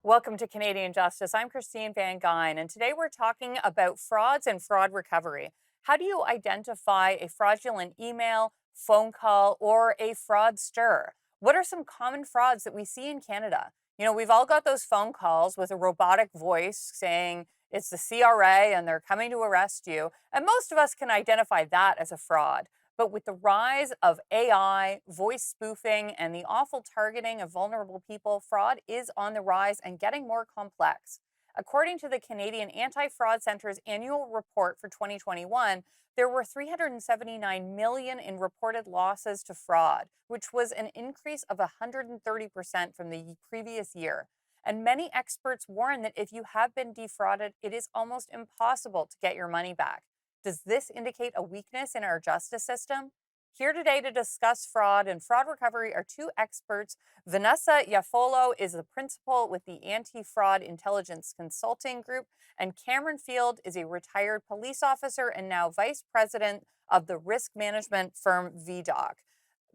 Welcome to Canadian Justice. I'm Christine Van Gyn, and today we're talking about frauds and fraud recovery. How do you identify a fraudulent email, phone call, or a fraudster? What are some common frauds that we see in Canada? We've all got those phone calls with a robotic voice saying it's the CRA and they're coming to arrest you. And most of us can identify that as a fraud. But with the rise of AI, voice spoofing, and the awful targeting of vulnerable people, fraud is on the rise and getting more complex. According to the Canadian Anti Fraud Centre's annual report for 2021, there were 379 million in reported losses to fraud, which was an increase of 130% from the previous year. And many experts warn that if you have been defrauded, it is almost impossible to get your money back. Does this indicate a weakness in our justice system? Here today to discuss fraud and fraud recovery are two experts. Vanessa Iafolo is the principal with the Anti Fraud Intelligence Consulting Group, and Cameron Field is a retired police officer and now vice president of the risk management firm VDoc.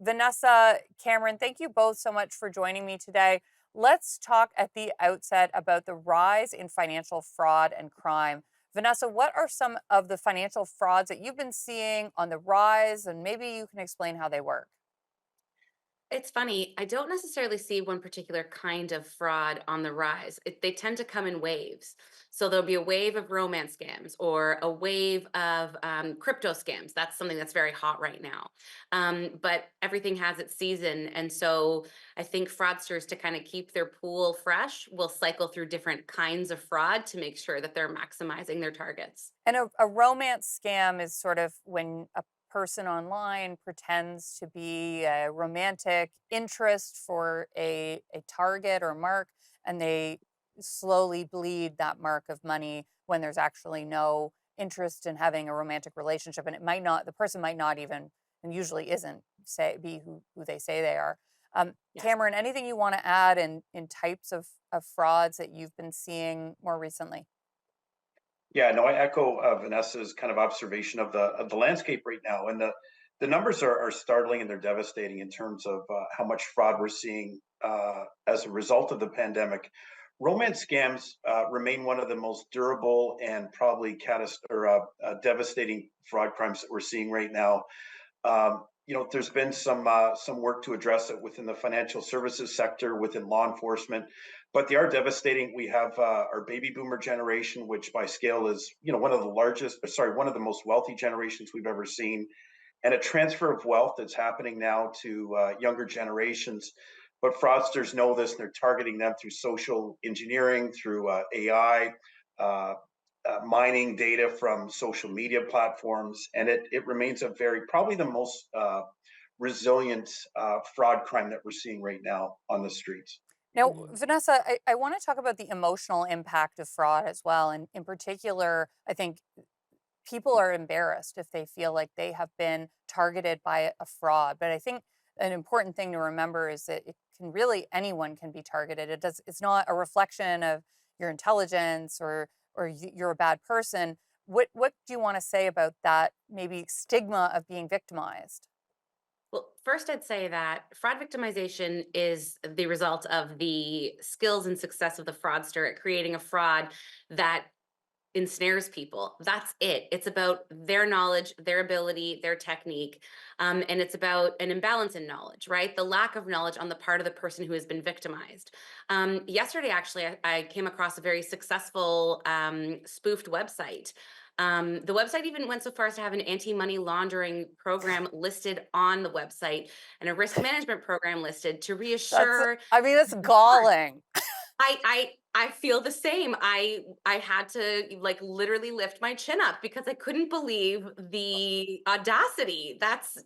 Vanessa, Cameron, thank you both so much for joining me today. Let's talk at the outset about the rise in financial fraud and crime. Vanessa, what are some of the financial frauds that you've been seeing on the rise? And maybe you can explain how they work. It's funny. I don't necessarily see one particular kind of fraud on the rise. They tend to come in waves. So there'll be a wave of romance scams or a wave of crypto scams. That's something that's very hot right now. But everything has its season. And so I think fraudsters, to kind of keep their pool fresh, will cycle through different kinds of fraud to make sure that they're maximizing their targets. And a romance scam is sort of when a person online pretends to be a romantic interest for a target or mark, and they slowly bleed that mark of money when there's actually no interest in having a romantic relationship. And it might not, the person might not even, and usually isn't, say, be who they say they are. Yes. Cameron, anything you want to add in types of frauds that you've been seeing more recently? Yeah, no, I echo Vanessa's kind of observation of the landscape right now, and the numbers are startling and they're devastating in terms of how much fraud we're seeing as a result of the pandemic. Romance scams remain one of the most durable and probably devastating fraud crimes that we're seeing right now. There's been some work to address it within the financial services sector, within law enforcement, but they are devastating. We have our baby boomer generation, which by scale is one of the one of the most wealthy generations we've ever seen, and a transfer of wealth that's happening now to younger generations. But fraudsters know this, and they're targeting them through social engineering, through AI. Mining data from social media platforms, and it remains a very probably the most resilient fraud crime that we're seeing right now on the streets. Now, Mhm. Vanessa, I want to talk about the emotional impact of fraud as well. And in particular, I think people are embarrassed if they feel like they have been targeted by a fraud. But I think an important thing to remember is that it can really anyone can be targeted. It's not a reflection of your intelligence or you're a bad person. What do you want to say about that maybe stigma of being victimized? Well, first, I'd say that fraud victimization is the result of the skills and success of the fraudster at creating a fraud that ensnares people. That's it. It's about their knowledge, their ability, their technique. And it's about an imbalance in knowledge, right? The lack of knowledge on the part of the person who has been victimized. Yesterday, actually, I came across a very successful spoofed website. The website even went so far as to have an anti-money laundering program listed on the website and a risk management program listed to That's reassure. I mean, that's galling. I feel the same. I had to like literally lift my chin up because I couldn't believe the audacity. That's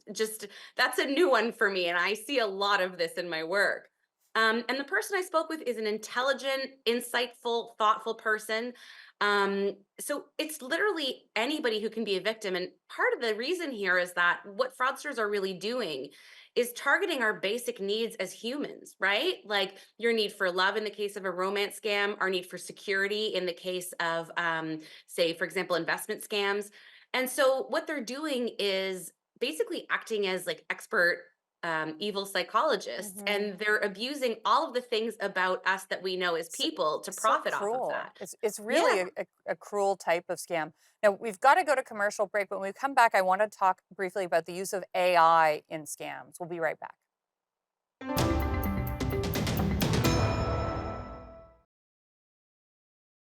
a new one for me, and I see a lot of this in my work. And the person I spoke with is an intelligent, insightful, thoughtful person. So it's literally anybody who can be a victim. And part of the reason here is that what fraudsters are really doing is targeting our basic needs as humans, right? Like your need for love in the case of a romance scam, our need for security in the case of, say, for example, investment scams. And so what they're doing is basically acting as like expert evil psychologists, Hmm. and they're abusing all of the things about us that we know as So, people to so profit off of cruel. that. It's really Yeah. a cruel type of scam. Now, we've got to go to commercial break, but when we come back, I want to talk briefly about the use of AI in scams. We'll be right back.